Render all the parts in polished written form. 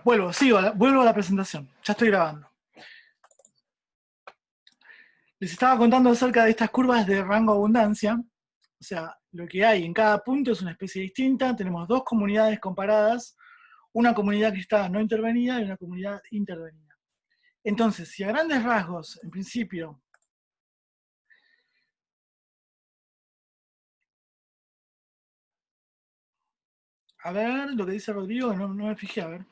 vuelvo a la presentación. Ya estoy grabando. Les estaba contando acerca de estas curvas de rango abundancia. O sea, lo que hay en cada punto es una especie distinta. Tenemos dos comunidades comparadas. Una comunidad que está no intervenida y una comunidad intervenida. Entonces, si a grandes rasgos, en principio, a ver lo que dice Rodrigo, que no me fijé, a ver.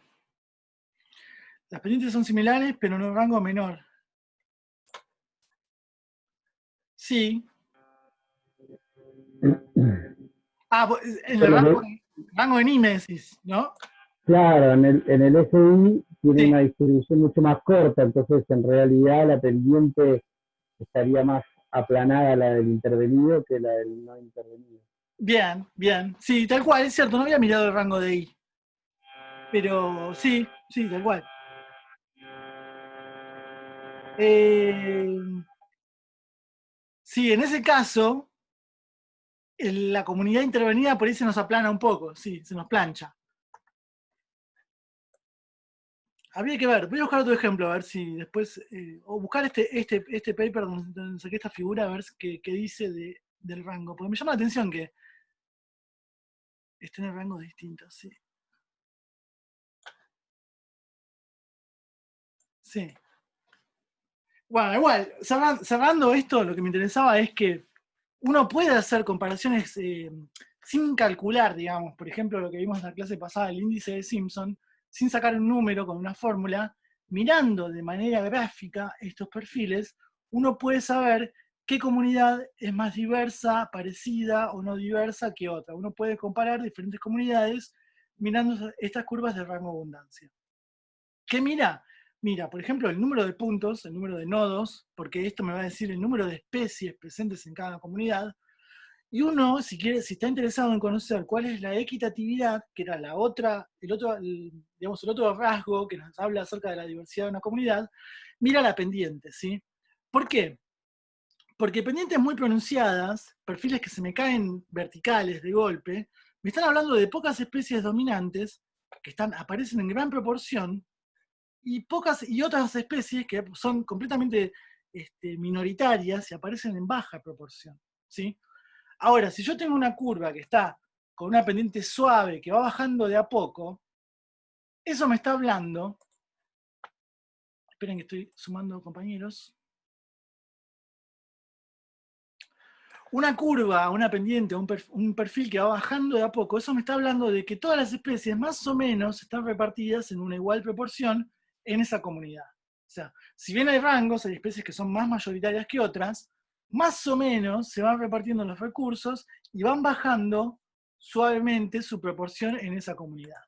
Las pendientes son similares, pero en un rango menor. Sí. En el rango de Nímesis, ¿no? Claro, en el SI tiene Sí. una distribución mucho más corta, entonces en realidad la pendiente estaría más aplanada la del intervenido que la del no intervenido. Bien, bien. Sí, tal cual, es cierto, no había mirado el rango de I. Pero sí, tal cual. Sí, en ese caso, la comunidad intervenida por ahí se nos aplana un poco, sí, se nos plancha. Habría que ver, voy a buscar otro ejemplo, a ver si después, o buscar este paper donde saqué esta figura, a ver qué dice del rango, porque me llama la atención que estén en rangos distintos, sí. Sí. Bueno, igual, cerrando esto, lo que me interesaba es que uno puede hacer comparaciones sin calcular, digamos, por ejemplo, lo que vimos en la clase pasada, el índice de Simpson, sin sacar un número con una fórmula, mirando de manera gráfica estos perfiles, uno puede saber qué comunidad es más diversa, parecida o no diversa que otra. Uno puede comparar diferentes comunidades mirando estas curvas de rango abundancia. ¿Qué mira? Mira, por ejemplo, el número de puntos, el número de nodos, porque esto me va a decir el número de especies presentes en cada comunidad. Y uno, si está interesado en conocer cuál es la equitatividad, que era el otro rasgo que nos habla acerca de la diversidad de una comunidad, mira la pendiente, ¿sí? ¿Por qué? Porque pendientes muy pronunciadas, perfiles que se me caen verticales de golpe, me están hablando de pocas especies dominantes que aparecen en gran proporción, y otras especies que son completamente minoritarias y aparecen en baja proporción, ¿sí? Ahora, si yo tengo una curva que está con una pendiente suave que va bajando de a poco, eso me está hablando, esperen que estoy sumando compañeros, una curva, una pendiente, un perfil que va bajando de a poco, eso me está hablando de que todas las especies más o menos están repartidas en una igual proporción en esa comunidad. O sea, si bien hay rangos, hay especies que son más mayoritarias que otras, más o menos se van repartiendo los recursos y van bajando suavemente su proporción en esa comunidad.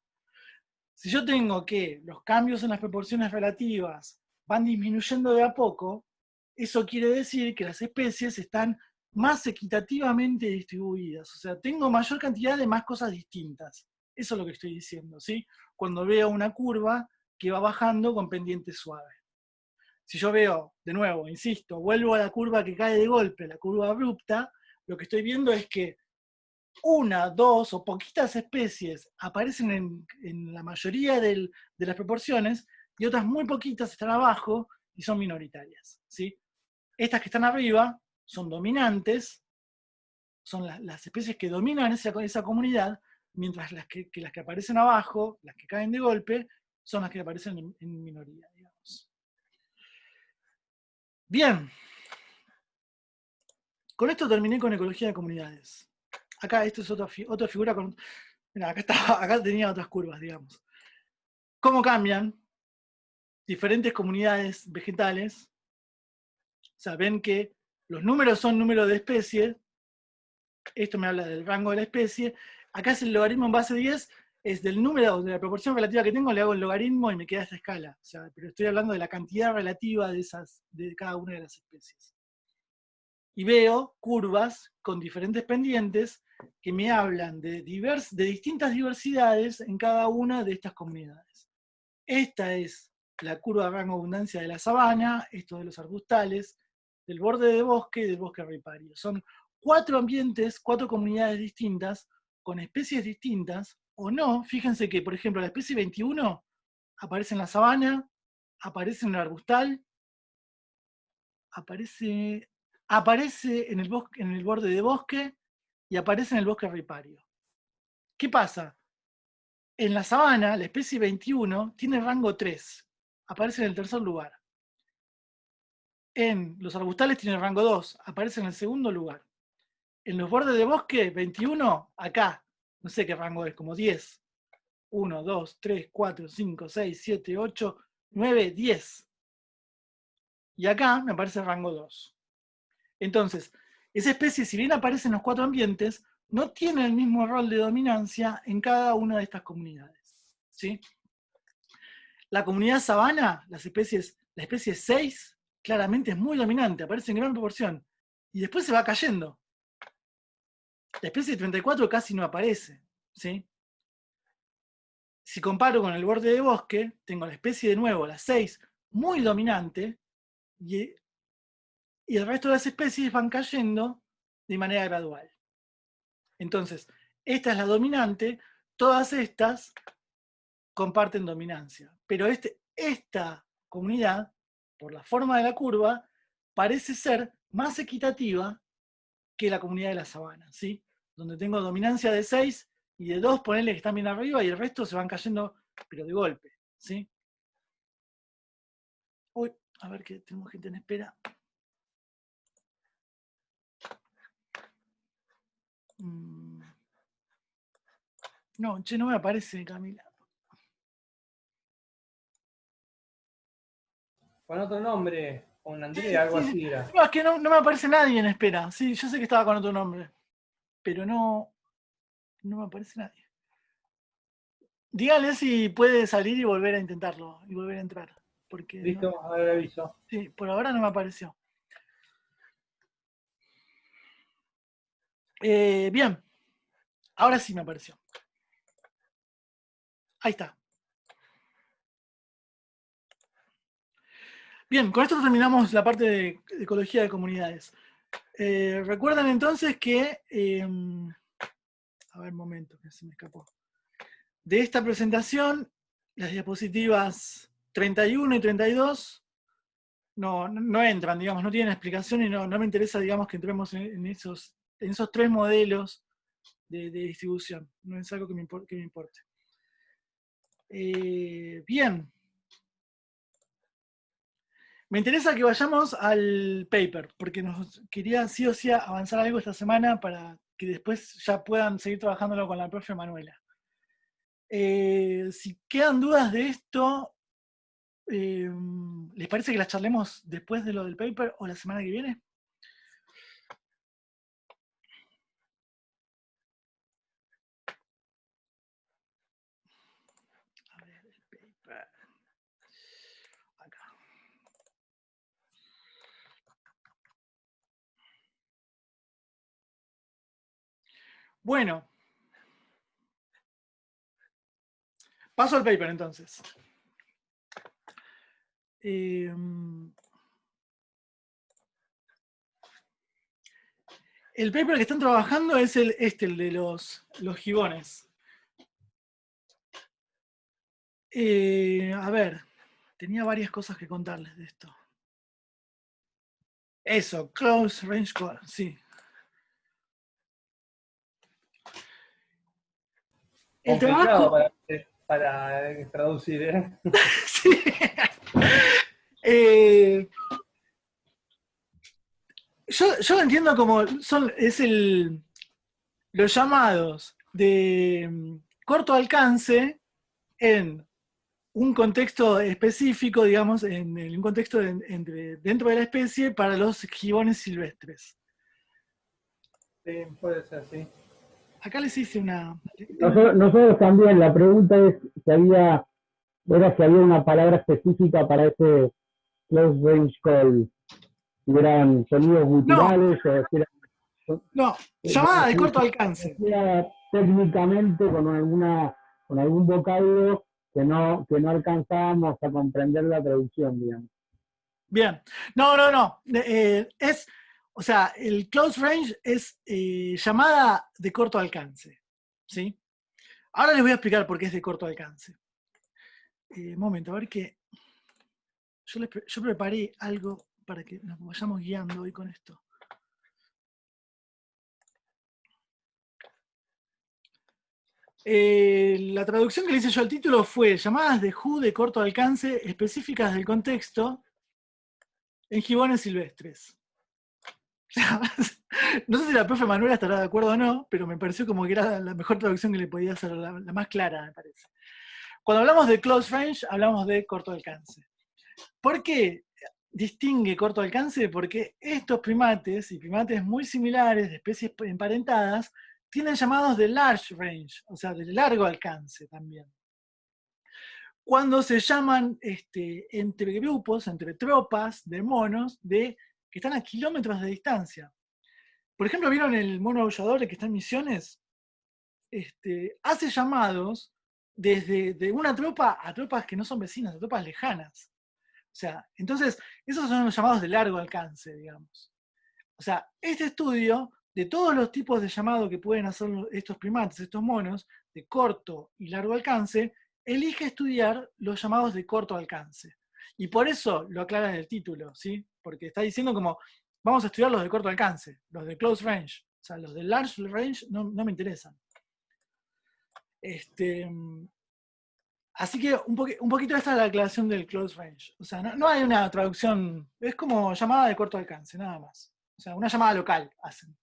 Si yo tengo que los cambios en las proporciones relativas van disminuyendo de a poco, eso quiere decir que las especies están más equitativamente distribuidas. O sea, tengo mayor cantidad de más cosas distintas. Eso es lo que estoy diciendo, ¿sí? Cuando veo una curva que va bajando con pendiente suave. Si yo veo, de nuevo, insisto, vuelvo a la curva que cae de golpe, la curva abrupta, lo que estoy viendo es que una, dos o poquitas especies aparecen en la mayoría de las proporciones y otras muy poquitas están abajo y son minoritarias, ¿sí? Estas que están arriba son dominantes, son las especies que dominan esa comunidad, mientras las que aparecen abajo, las que caen de golpe, son las que aparecen en minoría, digamos. Bien. Con esto terminé con ecología de comunidades. Acá esto es otra figura con... Mira, acá tenía otras curvas, digamos. ¿Cómo cambian diferentes comunidades vegetales? O sea, ven que los números son números de especies. Esto me habla del rango de la especie. Acá es el logaritmo en base 10, es del número, de la proporción relativa que tengo, le hago el logaritmo y me queda esta escala. O sea, pero estoy hablando de la cantidad relativa de cada una de las especies. Y veo curvas con diferentes pendientes que me hablan de distintas diversidades en cada una de estas comunidades. Esta es la curva de rango abundancia de la sabana, esto de los arbustales, del borde de bosque y del bosque ripario. Son 4 ambientes, 4 comunidades distintas, con especies distintas, o no. Fíjense que, por ejemplo, la especie 21 aparece en la sabana, aparece en el arbustal, aparece en el bosque, en el borde de bosque y aparece en el bosque ripario. ¿Qué pasa? En la sabana, la especie 21 tiene rango 3, aparece en el tercer lugar. En los arbustales tiene rango 2, aparece en el segundo lugar. En los bordes de bosque, 21, acá, no sé qué rango es, como 10. 1, 2, 3, 4, 5, 6, 7, 8, 9, 10. Y acá me aparece rango 2. Entonces, esa especie, si bien aparece en los 4 ambientes, no tiene el mismo rol de dominancia en cada una de estas comunidades. ¿Sí? La comunidad sabana, la especie 6, claramente es muy dominante, aparece en gran proporción. Y después se va cayendo. La especie 34 casi no aparece. ¿Sí? Si comparo con el borde de bosque, tengo la especie de nuevo, la 6, muy dominante, y el resto de las especies van cayendo de manera gradual. Entonces, esta es la dominante, todas estas comparten dominancia, pero esta comunidad, por la forma de la curva, parece ser más equitativa que la comunidad de la sabana, ¿sí? Donde tengo dominancia de 6 y de 2, ponele que están bien arriba, y el resto se van cayendo, pero de golpe, ¿sí? Uy, a ver que tenemos gente en espera. No, che, no me aparece, Camila. Con otro nombre, con Andrea, algo así era. No, es que no me aparece nadie en espera. Sí, yo sé que estaba con otro nombre, pero no me aparece nadie. Dígale si puede salir y volver a intentarlo, y volver a entrar. Porque Listo, no, a ver, aviso. sí, por ahora no me apareció. Bien, ahora sí me apareció. Ahí está. Bien, con esto terminamos la parte de ecología de comunidades. Recuerdan entonces que... a ver, un momento, que se me escapó. De esta presentación, las diapositivas 31 y 32 no entran, digamos, no tienen explicación y no me interesa, digamos, que entremos en esos 3 modelos de distribución. No es algo que me importe. Bien. Me interesa que vayamos al paper, porque nos quería sí o sí avanzar algo esta semana para que después ya puedan seguir trabajándolo con la profe Manuela. Si quedan dudas de esto, ¿les parece que las charlemos después de lo del paper o la semana que viene? A ver, el paper. Acá. Bueno. Paso al paper entonces. El paper que están trabajando es el de los gibones. A ver, tenía varias cosas que contarles de esto. Eso, close range call, sí. El trabajo... para traducir, ¿eh? Sí. Yo lo entiendo como los llamados de corto alcance en un contexto específico, digamos, en un contexto dentro de la especie para los gibones silvestres. Sí, puede ser, sí. Acá les hice una... Nosotros también, la pregunta es si había una palabra específica para ese close range call, si eran sonidos guturales o si eran... No, llamada de corto alcance. Técnicamente con algún vocablo que no alcanzábamos a comprender la traducción, digamos. Bien. No. O sea, el close range es llamada de corto alcance. ¿Sí? Ahora les voy a explicar por qué es de corto alcance. Un momento, a ver qué. Yo preparé algo para que nos vayamos guiando hoy con esto. La traducción que le hice yo al título fue llamadas de Who de corto alcance específicas del contexto en gibones silvestres. No sé si la profe Manuela estará de acuerdo o no, pero me pareció como que era la mejor traducción que le podía hacer, la más clara, me parece. Cuando hablamos de close range, hablamos de corto alcance. ¿Por qué distingue corto alcance? Porque estos primates, y primates muy similares, de especies emparentadas, tienen llamados de large range, o sea, de largo alcance también. Cuando se llaman entre grupos, entre tropas de monos que están a kilómetros de distancia. Por ejemplo, ¿vieron el mono aullador que está en Misiones? Hace llamados desde de una tropa a tropas que no son vecinas, a tropas lejanas. O sea, entonces, esos son los llamados de largo alcance, digamos. O sea, este estudio, de todos los tipos de llamado que pueden hacer estos primates, estos monos, de corto y largo alcance, elige estudiar los llamados de corto alcance. Y por eso lo aclara en el título, ¿sí? Porque está diciendo como, vamos a estudiar los de corto alcance, los de close range. O sea, los de large range no me interesan. Así que un poquito esta es la aclaración del close range. O sea, no hay una traducción, es como llamada de corto alcance, nada más. O sea, una llamada local hacen.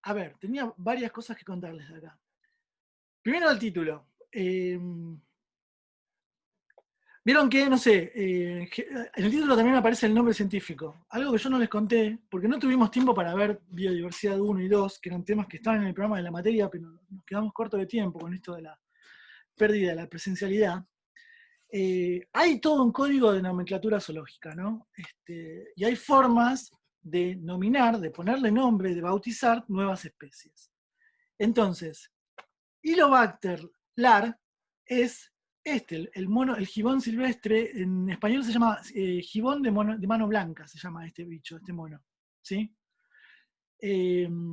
A ver, tenía varias cosas que contarles de acá. Primero el título. Vieron que, no sé, en el título también aparece el nombre científico. Algo que yo no les conté, porque no tuvimos tiempo para ver biodiversidad 1 y 2, que eran temas que estaban en el programa de la materia, pero nos quedamos cortos de tiempo con esto de la pérdida de la presencialidad. Hay todo un código de nomenclatura zoológica, ¿no? Y hay formas de nominar, de ponerle nombre, de bautizar nuevas especies. Entonces, Hilobacter lar es el gibón silvestre, en español se llama gibón de mano blanca, se llama este bicho, este mono. ¿Sí? El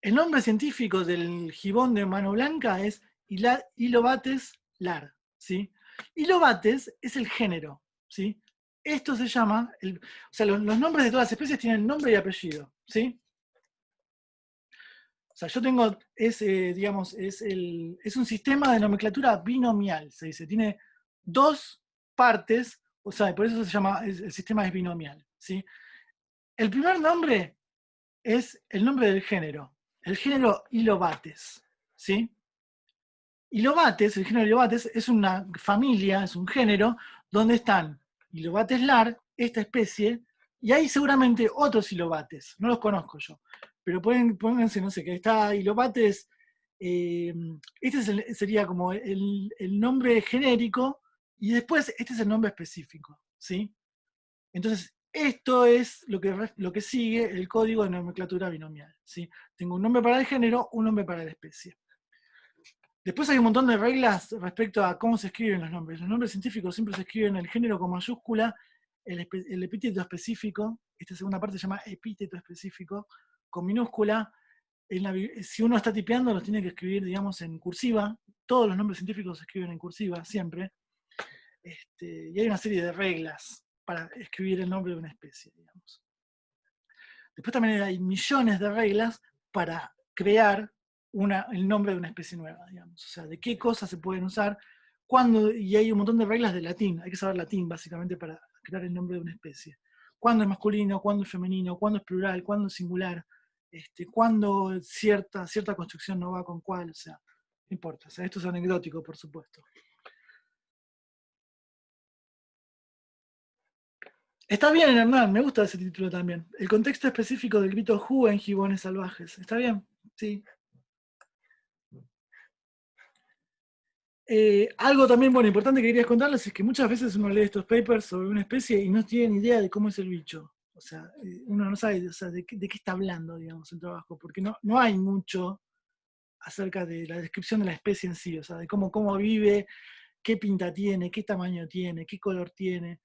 nombre científico del gibón de mano blanca es Hilobates lar. ¿Sí? Hilobates es el género. ¿Sí? Esto se llama, o sea, los nombres de todas las especies tienen nombre y apellido. ¿Sí? O sea, yo tengo, digamos, es un sistema de nomenclatura binomial, se dice. Tiene dos partes, o sea, por eso se llama, el sistema es binomial. ¿Sí? El primer nombre es el nombre del género, el género Hilobates. ¿Sí? Hilobates, el género Hilobates, es una familia, es un género, donde están Hilobates lar, esta especie, y hay seguramente otros Hilobates, no los conozco yo. Pero pónganse, no sé, que está Hilobates, sería como el nombre genérico, y después este es el nombre específico, ¿sí? Entonces, esto es lo que sigue el código de nomenclatura binomial, ¿sí? Tengo un nombre para el género, un nombre para la especie. Después hay un montón de reglas respecto a cómo se escriben los nombres. Los nombres científicos siempre se escriben el género con mayúscula, el epíteto específico, esta segunda parte se llama epíteto específico, con minúscula. Si uno está tipeando, los tiene que escribir, digamos, en cursiva. Todos los nombres científicos se escriben en cursiva, siempre. Y hay una serie de reglas para escribir el nombre de una especie, digamos. Después también hay millones de reglas para crear el nombre de una especie nueva, digamos. O sea, de qué cosas se pueden usar, cuándo, y hay un montón de reglas de latín. Hay que saber latín, básicamente, para crear el nombre de una especie. Cuándo es masculino, cuándo es femenino, cuándo es plural, cuándo es singular, cuándo cierta construcción no va con cuál, o sea, no importa. O sea, esto es anecdótico, por supuesto. Está bien, Hernán, me gusta ese título también. El contexto específico del grito Who en gibones salvajes. ¿Está bien? Sí. Algo también, bueno, importante que quería contarles es que muchas veces uno lee estos papers sobre una especie y no tiene ni idea de cómo es el bicho. O sea, uno no sabe, o sea, de qué está hablando, digamos, el trabajo, porque no hay mucho acerca de la descripción de la especie en sí, o sea, de cómo vive, qué pinta tiene, qué tamaño tiene, qué color tiene.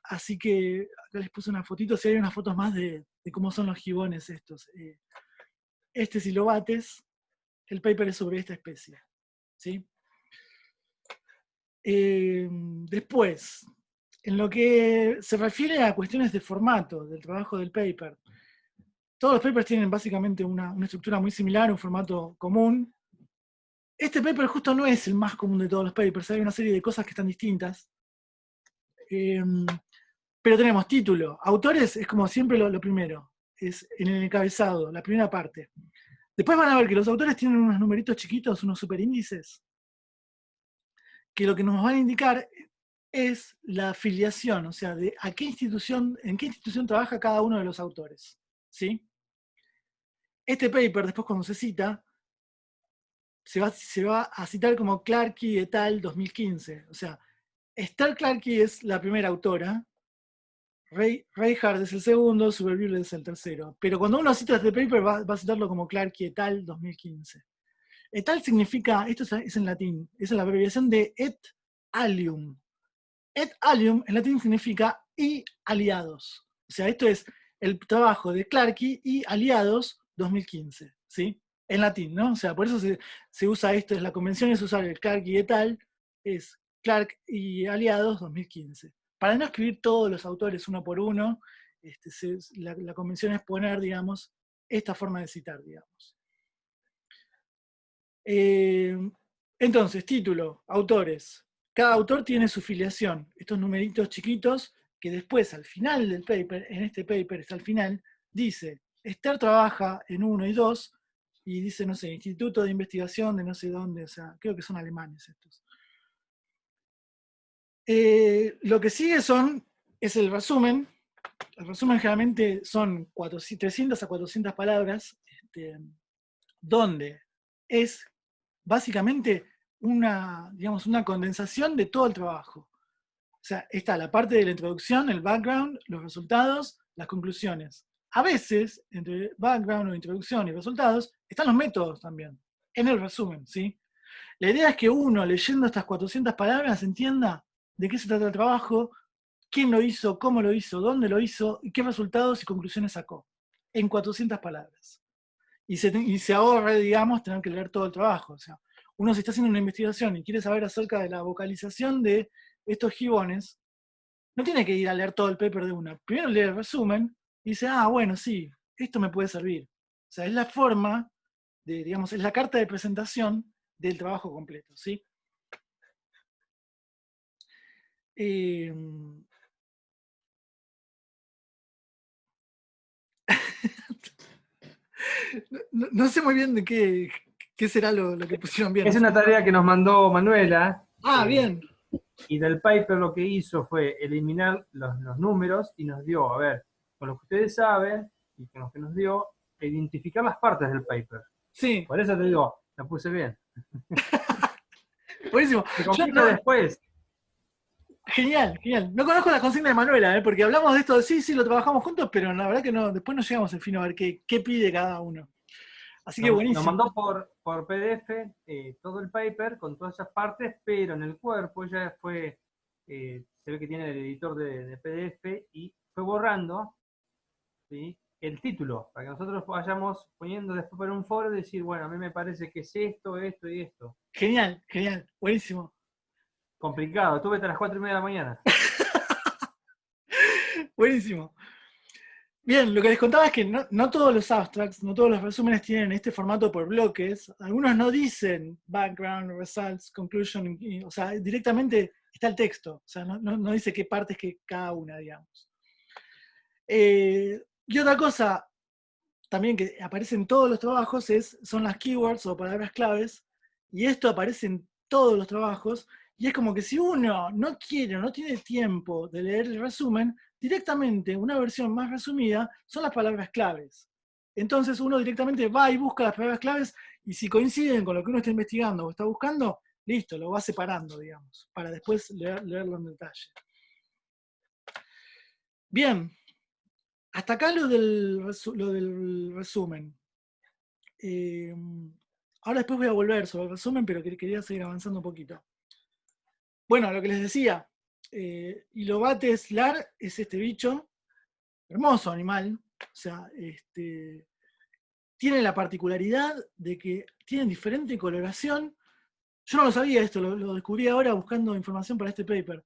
Así que acá les puse unas fotitos, y hay unas fotos más de cómo son los gibones estos. Este es Hilobates, el paper es sobre esta especie. ¿Sí? Después, en lo que se refiere a cuestiones de formato del trabajo del paper, todos los papers tienen básicamente una estructura muy similar, un formato común. Este paper justo no es el más común de todos los papers, hay una serie de cosas que están distintas. Pero tenemos título. Autores es como siempre lo primero, es en el encabezado, la primera parte. Después van a ver que los autores tienen unos numeritos chiquitos, unos superíndices, que lo que nos van a indicar es la afiliación, o sea, de en qué institución trabaja cada uno de los autores. ¿Sí? Este paper, después cuando se cita, se va a citar como Clarkey et al. 2015. O sea, Esther Clarkey es la primera autora, Reinhardt es el segundo, Supervielle es el tercero. Pero cuando uno cita este paper va a citarlo como Clarkey et al. 2015. Et al significa, esto es en latín, es la abreviación de et alium. Et alium en latín significa y aliados. O sea, esto es el trabajo de Clarkey y aliados 2015, ¿sí? En latín, ¿no? O sea, por eso se usa esto, la convención es usar el Clarkey et al, es Clark y aliados 2015. Para no escribir todos los autores uno por uno, la convención es poner, digamos, esta forma de citar, digamos. Entonces, título, autores. Cada autor tiene su filiación. Estos numeritos chiquitos que después, al final del paper, en este paper está al final, dice, Esther trabaja en 1 y 2, y dice, no sé, Instituto de Investigación de no sé dónde, o sea, creo que son alemanes estos. Lo que sigue es el resumen. El resumen generalmente son 300 a 400 palabras, donde es básicamente digamos, una condensación de todo el trabajo. O sea, está la parte de la introducción, el background, los resultados, las conclusiones. A veces, entre background o introducción y resultados, están los métodos también, en el resumen, ¿sí? La idea es que uno, leyendo estas 400 palabras, entienda de qué se trata el trabajo, quién lo hizo, cómo lo hizo, dónde lo hizo, y qué resultados y conclusiones sacó, en 400 palabras. Y se ahorre, digamos, tener que leer todo el trabajo. O sea, uno si está haciendo una investigación y quiere saber acerca de la vocalización de estos gibones, no tiene que ir a leer todo el paper de una. Primero lee el resumen y dice, bueno, sí, esto me puede servir. O sea, es la forma digamos, es la carta de presentación del trabajo completo, ¿sí? No sé muy bien de qué será lo que pusieron bien. Es una tarea que nos mandó Manuela. Bien. Y del paper lo que hizo fue eliminar los números y nos dio, a ver, con lo que ustedes saben y con lo que nos dio, identificar las partes del paper. Sí. Por eso te digo, la puse bien. Buenísimo. Se complica después. Genial, genial. No conozco la consigna de Manuela, porque hablamos de esto, sí, lo trabajamos juntos, pero la verdad que no, después no llegamos al fin a ver qué pide cada uno. Así que buenísimo. Nos mandó por PDF todo el paper con todas esas partes, pero en el cuerpo ya fue, se ve que tiene el editor de PDF y fue borrando, ¿sí?, el título, para que nosotros vayamos poniendo después por un foro y decir, bueno, a mí me parece que es esto, esto y esto. Genial, genial, buenísimo. Complicado, estuve hasta las 4:30 de la mañana. Buenísimo. Bien, lo que les contaba es que no todos los abstracts, no todos los resúmenes tienen este formato por bloques. Algunos no dicen background, results, conclusion, o sea, directamente está el texto. O sea, no dice qué partes que cada una, digamos. Y otra cosa también que aparece en todos los trabajos son las keywords o palabras claves. Y esto aparece en todos los trabajos. Y es como que si uno no quiere o no tiene tiempo de leer el resumen, directamente una versión más resumida son las palabras claves. Entonces uno directamente va y busca las palabras claves y si coinciden con lo que uno está investigando o está buscando, listo, lo va separando, digamos, para después leerlo en detalle. Bien, hasta acá lo del resumen. Ahora después voy a volver sobre el resumen, pero quería seguir avanzando un poquito. Bueno, lo que les decía, Ilobates lar es este bicho, hermoso animal, o sea, tienen la particularidad de que tienen diferente coloración. Yo no lo sabía esto, lo descubrí ahora buscando información para este paper.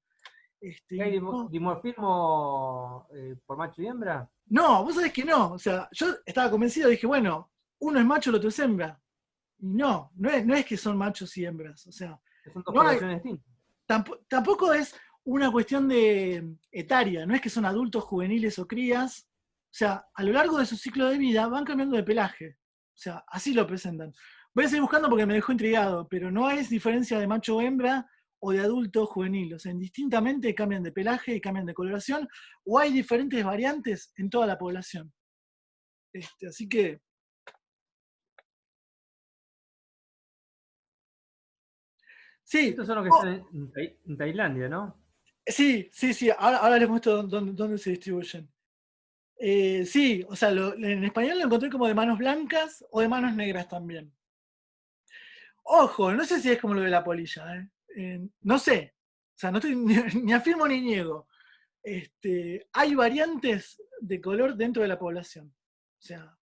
¿Hay No, dimorfismo por macho y hembra? no, vos sabés que no. O sea, yo estaba convencido, dije, bueno, uno es macho, el otro es hembra. Y no es que son machos y hembras. O sea, Son dos no hay, poblaciones distintas. tampoco es una cuestión de etaria, no es que son adultos, juveniles o crías. O sea, a lo largo de su ciclo de vida van cambiando de pelaje. O sea, así lo presentan. Voy a seguir buscando porque me dejó intrigado, pero no es diferencia de macho o hembra o de adulto o juvenil. O sea, indistintamente cambian de pelaje y cambian de coloración, o hay diferentes variantes en toda la población. Así que sí. Estos son los que están en Tailandia, ¿no? Sí, ahora les muestro dónde se distribuyen. Sí, o sea, en español lo encontré como de manos blancas o de manos negras también. Ojo, no sé si es como lo de la polilla, no sé. O sea, no estoy ni afirmo ni niego. Hay variantes de color dentro de la población. O sea,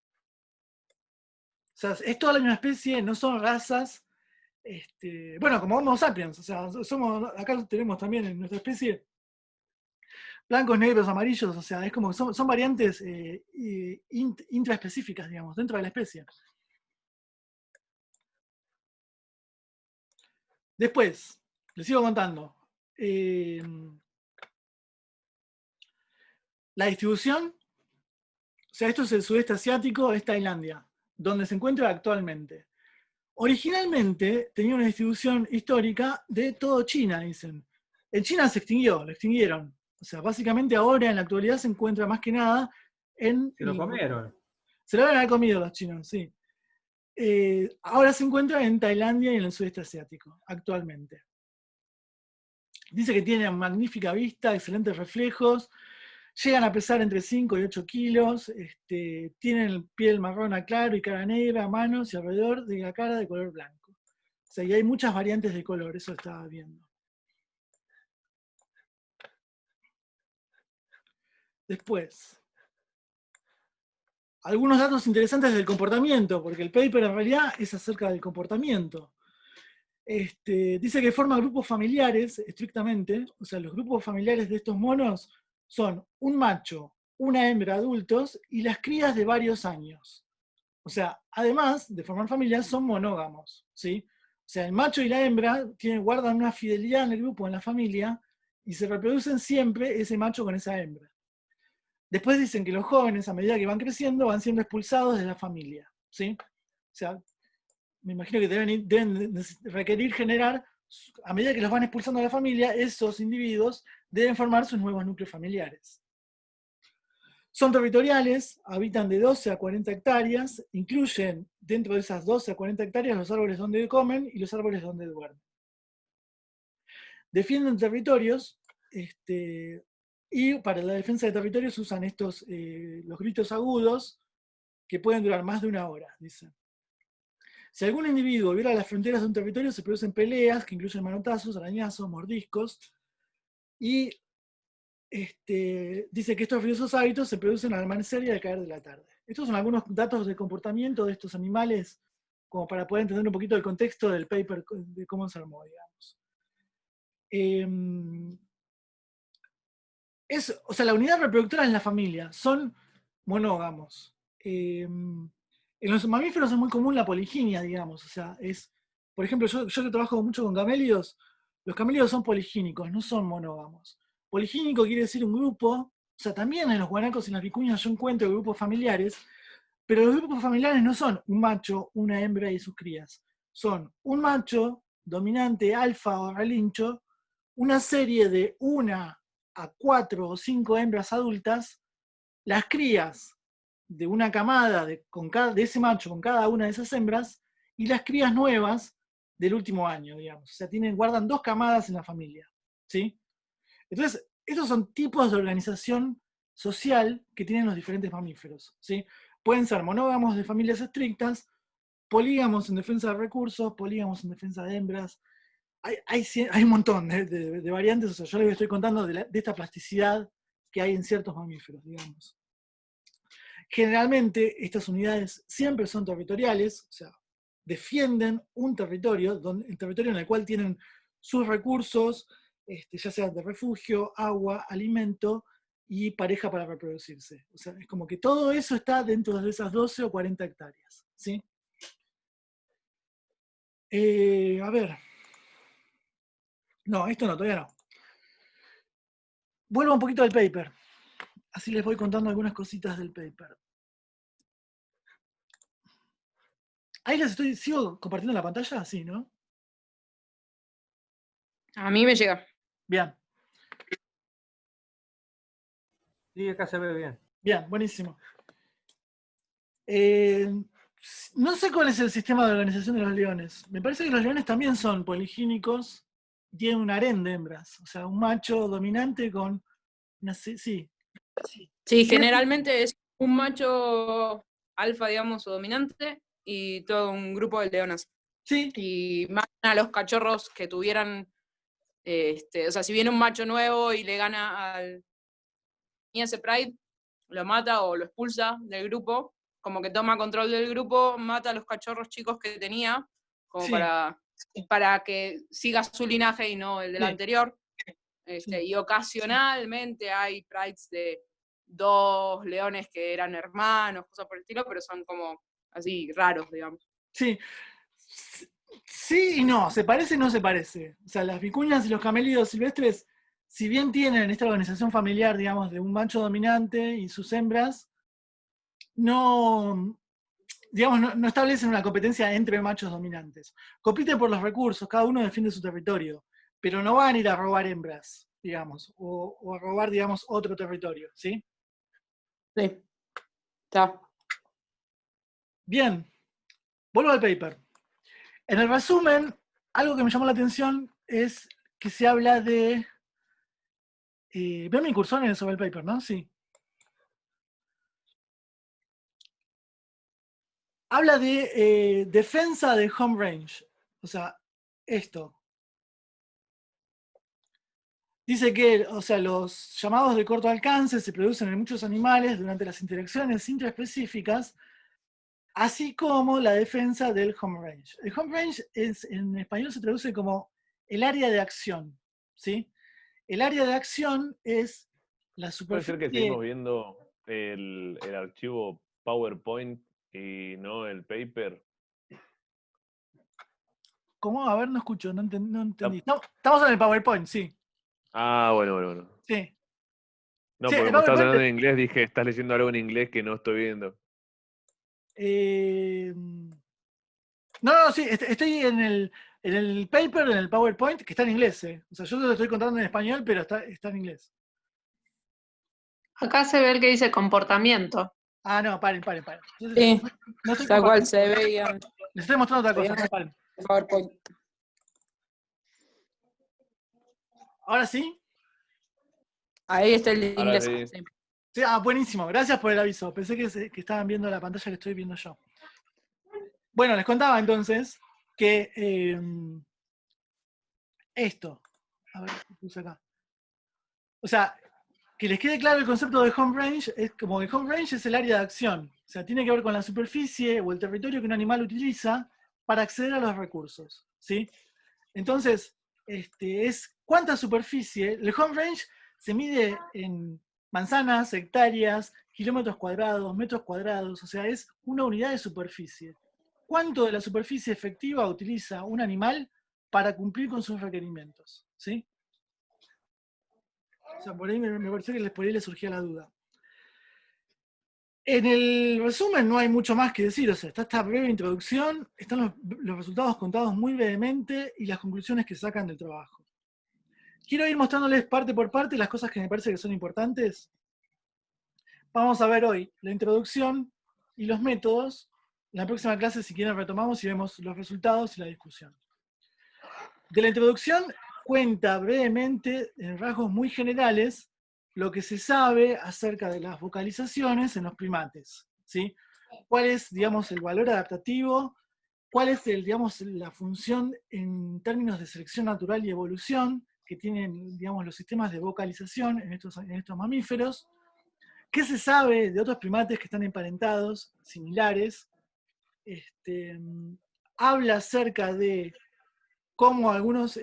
es toda la misma especie, no son razas. Bueno, como Homo sapiens, o sea, acá tenemos también en nuestra especie blancos, negros, amarillos, o sea, es como que son variantes intraespecíficas, digamos, dentro de la especie. Después, les sigo contando. La distribución, o sea, esto es el sudeste asiático, es Tailandia, donde se encuentra actualmente. Originalmente tenía una distribución histórica de todo China, dicen. En China se extinguió, lo extinguieron. O sea, básicamente ahora en la actualidad se encuentra más que nada en... Se lo comieron. Se lo habían comido los chinos, sí. Ahora se encuentra en Tailandia y en el sudeste asiático, actualmente. Dice que tiene magnífica vista, excelentes reflejos, llegan a pesar entre 5 y 8 kilos, tienen piel marrón a claro y cara negra, manos y alrededor de la cara de color blanco. O sea, y hay muchas variantes de color, eso estaba viendo. Después, algunos datos interesantes del comportamiento, porque el paper en realidad es acerca del comportamiento. Dice que forma grupos familiares, estrictamente, o sea, los grupos familiares de estos monos son un macho, una hembra adultos y las crías de varios años. O sea, además de formar familias, son monógamos, ¿sí? O sea, el macho y la hembra guardan una fidelidad en el grupo, en la familia, y se reproducen siempre ese macho con esa hembra. Después dicen que los jóvenes, a medida que van creciendo, van siendo expulsados de la familia, ¿sí? O sea, me imagino que deben requerir generar, a medida que los van expulsando de la familia, esos individuos deben formar sus nuevos núcleos familiares. Son territoriales, habitan de 12 a 40 hectáreas, incluyen dentro de esas 12 a 40 hectáreas los árboles donde comen y los árboles donde duermen. Defienden territorios, y para la defensa de territorios usan los gritos agudos, que pueden durar más de 1 hora, dicen. Si algún individuo viola las fronteras de un territorio, se producen peleas que incluyen manotazos, arañazos, mordiscos, y dice que estos furiosos hábitos se producen al amanecer y al caer de la tarde. Estos son algunos datos de comportamiento de estos animales, como para poder entender un poquito el contexto del paper, de cómo se armó, digamos. O sea, la unidad reproductora es la familia, son monógamos. En los mamíferos es muy común la poliginia, digamos. O sea, por ejemplo, yo que trabajo mucho con camélidos, los camélidos son poligínicos, no son monógamos. Poligínico quiere decir un grupo, o sea, también en los guanacos y en las vicuñas yo encuentro grupos familiares, pero los grupos familiares no son un macho, una hembra y sus crías. Son un macho, dominante, alfa o relincho, una serie de 1 a 4 o 5 hembras adultas, las crías de una camada de ese macho con cada una de esas hembras, y las crías nuevas del último año, digamos. O sea, guardan 2 camadas en la familia, ¿sí? Entonces, estos son tipos de organización social que tienen los diferentes mamíferos, ¿sí? Pueden ser monógamos de familias estrictas, polígamos en defensa de recursos, polígamos en defensa de hembras. Hay un montón de variantes, o sea, yo les estoy contando de esta plasticidad que hay en ciertos mamíferos, digamos. Generalmente estas unidades siempre son territoriales, o sea, defienden un territorio, el territorio en el cual tienen sus recursos, ya sea de refugio, agua, alimento y pareja para reproducirse. O sea, es como que todo eso está dentro de esas 12 o 40 hectáreas. ¿Sí? A ver. No, esto no, todavía no. Vuelvo un poquito al paper. Así les voy contando algunas cositas del paper. Ahí ¿sigo compartiendo la pantalla? Sí, ¿no? A mí me llega. Bien. Sí, acá se ve bien. Bien, buenísimo. No sé cuál es el sistema de organización de los leones. Me parece que los leones también son poligínicos. Tienen un harén de hembras. O sea, un macho dominante con una... Sí. Sí, generalmente es un macho alfa, digamos, o dominante, y todo un grupo de leonas. Sí. Y matan a los cachorros que tuvieran, o sea, si viene un macho nuevo y le gana al ese Pride, lo mata o lo expulsa del grupo, como que toma control del grupo, mata a los cachorros chicos que tenía, como Sí. para que siga su linaje y no el del anterior. Sí. Y ocasionalmente hay prides de 2 leones que eran hermanos, cosas por el estilo, pero son como así raros, digamos. Sí. Sí y no, se parece y no se parece. O sea, las vicuñas y los camélidos silvestres, si bien tienen esta organización familiar, digamos, de un macho dominante y sus hembras, no, digamos, no establecen una competencia entre machos dominantes. Compiten por los recursos, cada uno defiende su territorio, pero no van a ir a robar hembras, digamos, o a robar, digamos, otro territorio, ¿sí? Sí, está. Bien, vuelvo al paper. En el resumen, algo que me llamó la atención es que se habla de... ¿ven mi cursor sobre el paper, no? Sí. Habla de defensa de home range. O sea, esto. Dice que, o sea, los llamados de corto alcance se producen en muchos animales durante las interacciones intraespecíficas, así como la defensa del home range. El home range en español se traduce como el área de acción, ¿sí? El área de acción es la Puede ser que superficie... seguimos viendo el archivo PowerPoint y no el paper. ¿Cómo? A ver, no escucho, no entendí. Estamos en el PowerPoint, sí. Ah, bueno. Sí. No, Sí, porque el como estás PowerPoint... hablando en inglés, dije, estás leyendo algo en inglés que no estoy viendo. No, sí, estoy en el paper, en el PowerPoint, que está en inglés. O sea, yo te lo estoy contando en español, pero está en inglés. Acá se ve el que dice comportamiento. Ah, no, paren. Sí, No estoy tal cual compartiendo. se veía Les estoy mostrando otra cosa, paren. en PowerPoint. ¿Ahora sí? Ahí está el Ahora inglés. sí. Sí. Sí, buenísimo, gracias por el aviso. Pensé que estaban viendo la pantalla que estoy viendo yo. Bueno, les contaba entonces que esto. A ver, ¿qué puse acá? O sea, que les quede claro el concepto de home range, es como que home range es el área de acción. O sea, tiene que ver con la superficie o el territorio que un animal utiliza para acceder a los recursos. ¿Sí? Entonces, es cuánta superficie. El home range se mide en manzanas, hectáreas, kilómetros cuadrados, metros cuadrados, o sea, es una unidad de superficie. ¿Cuánto de la superficie efectiva utiliza un animal para cumplir con sus requerimientos? ¿Sí? O sea, por ahí me pareció que por ahí les surgía la duda. En el resumen no hay mucho más que decir, o sea, está esta breve introducción, están los resultados contados muy brevemente y las conclusiones que sacan del trabajo. Quiero ir mostrándoles parte por parte las cosas que me parece que son importantes. Vamos a ver hoy la introducción y los métodos. En la próxima clase, si quieren, retomamos y vemos los resultados y la discusión. De la introducción cuenta brevemente, en rasgos muy generales, lo que se sabe acerca de las vocalizaciones en los primates, ¿sí? ¿Cuál es, digamos, el valor adaptativo? ¿Cuál es, digamos, la función en términos de selección natural y evolución que tienen, digamos, los sistemas de vocalización en estos mamíferos? ¿Qué se sabe de otros primates que están emparentados, similares? Habla acerca de cómo algunos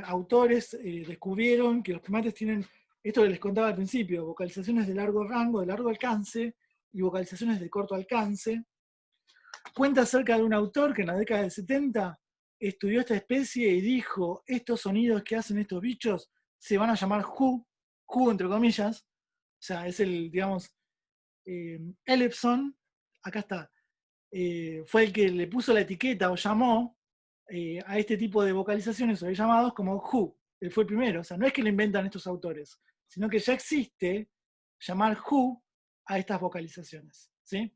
autores descubrieron que los primates tienen, esto que les contaba al principio, vocalizaciones de largo rango, de largo alcance, y vocalizaciones de corto alcance. Cuenta acerca de un autor que en la década del 70 estudió esta especie y dijo, estos sonidos que hacen estos bichos se van a llamar Hu entre comillas, o sea, es el, digamos, Ellefson, acá está, fue el que le puso la etiqueta o llamó a este tipo de vocalizaciones o de llamados como Hu. Él fue el primero, o sea, no es que lo inventan estos autores, sino que ya existe llamar Hu a estas vocalizaciones, ¿sí?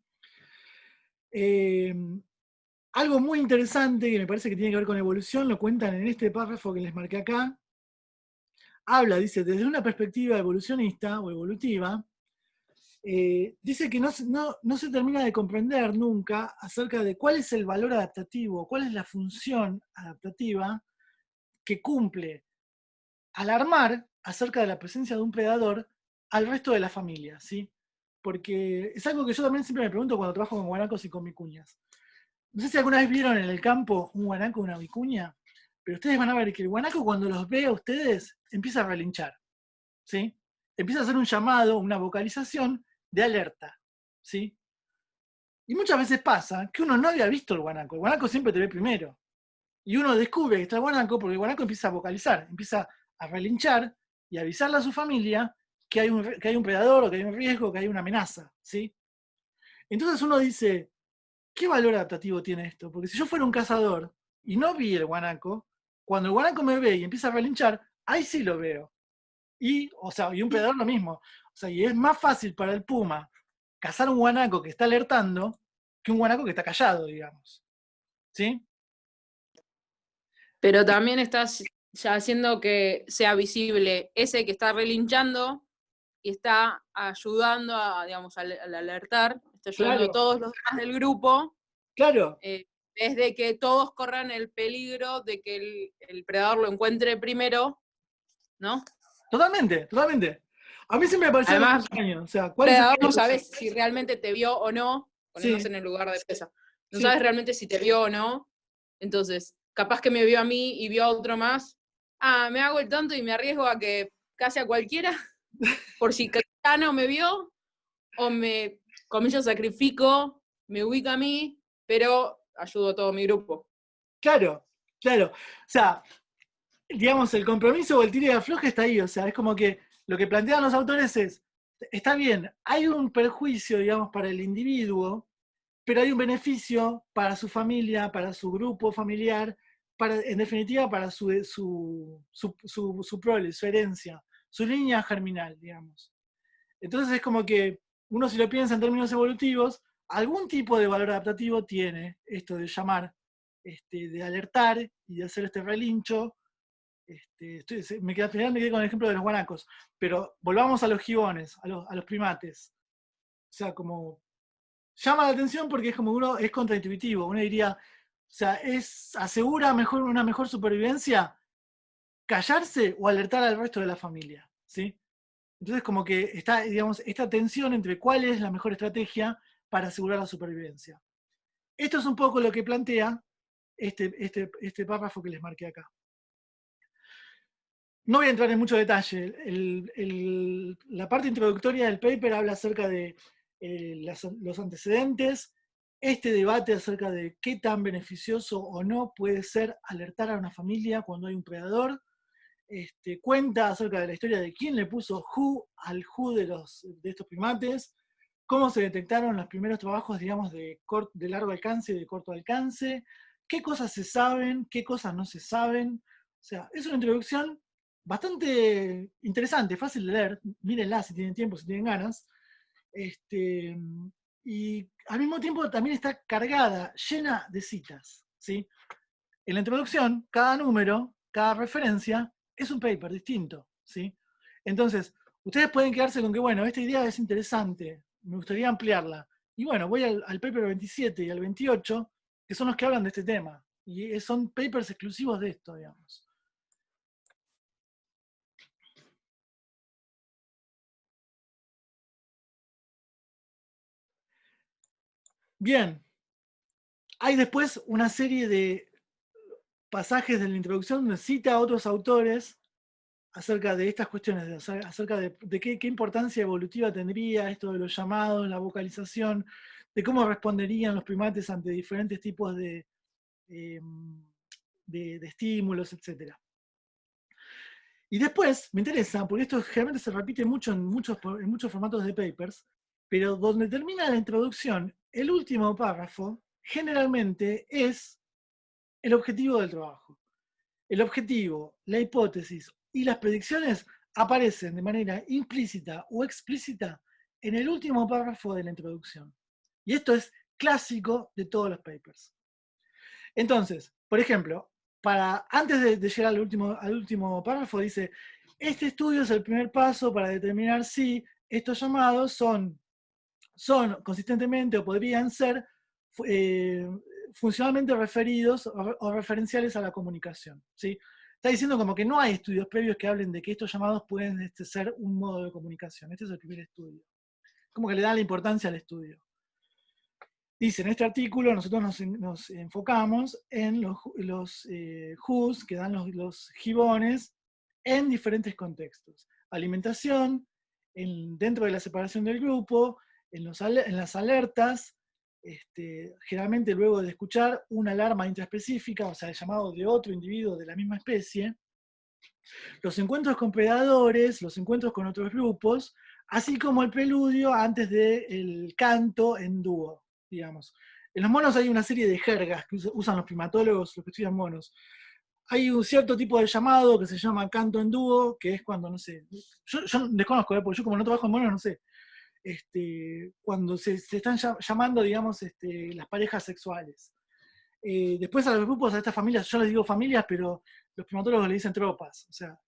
Algo muy interesante que me parece que tiene que ver con evolución, lo cuentan en este párrafo que les marqué acá. Habla, dice, desde una perspectiva evolucionista o evolutiva, dice que no se termina de comprender nunca acerca de cuál es el valor adaptativo, cuál es la función adaptativa que cumple alarmar acerca de la presencia de un predador al resto de la familia, ¿sí? Porque es algo que yo también siempre me pregunto cuando trabajo con guanacos y con vicuñas. No sé si alguna vez vieron en el campo un guanaco o una vicuña, pero ustedes van a ver que el guanaco cuando los ve a ustedes empieza a relinchar, ¿sí? Empieza a hacer un llamado, una vocalización de alerta, ¿sí? Y muchas veces pasa que uno no había visto el guanaco siempre te ve primero. Y uno descubre que está el guanaco porque el guanaco empieza a vocalizar, empieza a relinchar y a avisarle a su familia que hay un predador o que hay un riesgo, que hay una amenaza, ¿sí? Entonces uno dice, ¿qué valor adaptativo tiene esto? Porque si yo fuera un cazador y no vi el guanaco, cuando el guanaco me ve y empieza a relinchar, ahí sí lo veo. Y un predador lo mismo. O sea, y es más fácil para el puma cazar un guanaco que está alertando que un guanaco que está callado, digamos. ¿Sí? Pero también estás ya haciendo que sea visible ese que está relinchando y está ayudando digamos, al alertar, está ayudando Claro, a todos los demás del grupo, claro, desde que todos corran el peligro de que el predador lo encuentre primero, ¿no? totalmente, totalmente. A mí siempre me pareció algo Además, extraño. O sea, el ¿cuál es el predador no riesgo? sabes si realmente te vio o no, Sí, poniéndose en el lugar de presa. No sí, sabes realmente si te vio o no. Entonces, capaz que me vio a mí y vio a otro más. Ah, me hago el tonto y me arriesgo a que case a cualquiera, por si no me vio, o me, comillas, sacrifico, me ubica a mí, pero ayudo a todo mi grupo. claro, claro. O sea, digamos, el compromiso o el tiro y afloje está ahí. O sea, es como que lo que plantean los autores es, está bien, hay un perjuicio, digamos, para el individuo, pero hay un beneficio para su familia, para su grupo familiar, en definitiva para su prole, su herencia, su línea germinal, digamos. Entonces es como que uno si lo piensa en términos evolutivos, algún tipo de valor adaptativo tiene esto de llamar, de alertar y de hacer este relincho. Al final me quedé con el ejemplo de los guanacos, pero volvamos a los gibones, a los primates. O sea, como llama la atención porque es como uno es contraintuitivo. Uno diría, o sea, asegura una mejor supervivencia callarse o alertar al resto de la familia, ¿sí? Entonces como que está, digamos, esta tensión entre cuál es la mejor estrategia para asegurar la supervivencia. Esto es un poco lo que plantea este párrafo que les marqué acá. No voy a entrar en mucho detalle. La parte introductoria del paper habla acerca de los antecedentes, este debate acerca de qué tan beneficioso o no puede ser alertar a una familia cuando hay un predador. Cuenta acerca de la historia de quién le puso Hu al Hu de estos primates, cómo se detectaron los primeros trabajos, digamos, de largo alcance y de corto alcance, qué cosas se saben, qué cosas no se saben. O sea, es una introducción bastante interesante, fácil de leer, mírenla si tienen tiempo, si tienen ganas. Y al mismo tiempo también está cargada, llena de citas, ¿sí? En la introducción, cada número, cada referencia, es un paper distinto, ¿sí? Entonces, ustedes pueden quedarse con que, bueno, esta idea es interesante, me gustaría ampliarla. Y bueno, voy al paper 27 y al 28, que son los que hablan de este tema. Y son papers exclusivos de esto, digamos. Bien. Hay después una serie de pasajes de la introducción donde cita a otros autores acerca de estas cuestiones, acerca de qué importancia evolutiva tendría esto de los llamados, la vocalización, de cómo responderían los primates ante diferentes tipos de estímulos, etc. Y después, me interesa, porque esto generalmente se repite mucho en muchos formatos de papers, pero donde termina la introducción, el último párrafo generalmente es el objetivo del trabajo. El objetivo, la hipótesis y las predicciones aparecen de manera implícita o explícita en el último párrafo de la introducción. Y esto es clásico de todos los papers. Entonces, por ejemplo, antes de llegar al último párrafo, dice, este estudio es el primer paso para determinar si estos llamados son consistentemente o podrían ser funcionalmente referidos o referenciales a la comunicación, ¿sí? Está diciendo como que no hay estudios previos que hablen de que estos llamados pueden ser un modo de comunicación. Este es el primer estudio. Como que le da la importancia al estudio. Dice, en este artículo nosotros nos enfocamos en los Who's que dan los gibones en diferentes contextos. Alimentación, dentro de la separación del grupo, en las alertas, generalmente luego de escuchar una alarma intraespecífica, o sea, el llamado de otro individuo de la misma especie, los encuentros con predadores, los encuentros con otros grupos, así como el preludio antes del canto en dúo, digamos. En los monos hay una serie de jergas que usan los primatólogos, los que estudian monos. Hay un cierto tipo de llamado que se llama canto en dúo, que es cuando, no sé, yo desconozco, porque yo como no trabajo en monos, no sé, cuando se están llamando, digamos, las parejas sexuales. Después a los grupos, a estas familias, yo les digo familias, pero los primatólogos le dicen tropas. O sea,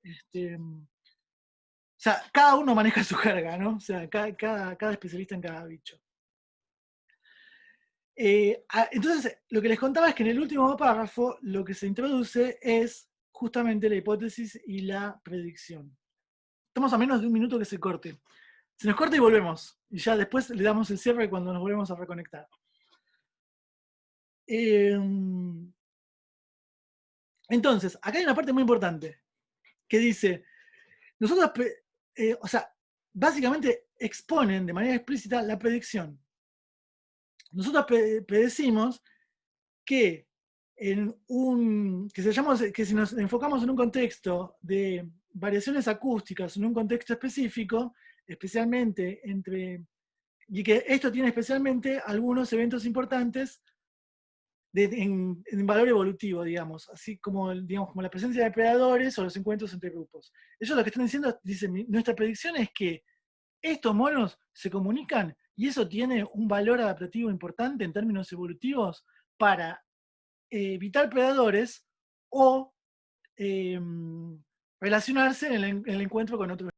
cada uno maneja su jerga, ¿no? O sea, cada especialista en cada bicho. Entonces, lo que les contaba es que en el último párrafo lo que se introduce es justamente la hipótesis y la predicción. Estamos a menos de un minuto que se corte. Se nos corta y volvemos. Y ya después le damos el cierre cuando nos volvemos a reconectar. Entonces, acá hay una parte muy importante que dice, nosotros, básicamente exponen de manera explícita la predicción. Nosotros predecimos que, que si nos enfocamos en un contexto de variaciones acústicas, en un contexto específico, especialmente y que esto tiene especialmente algunos eventos importantes en valor evolutivo, digamos, así como, como la presencia de predadores o los encuentros entre grupos. Ellos lo que están diciendo, dicen, nuestra predicción es que estos monos se comunican y eso tiene un valor adaptativo importante en términos evolutivos para evitar predadores o relacionarse en el encuentro con otros.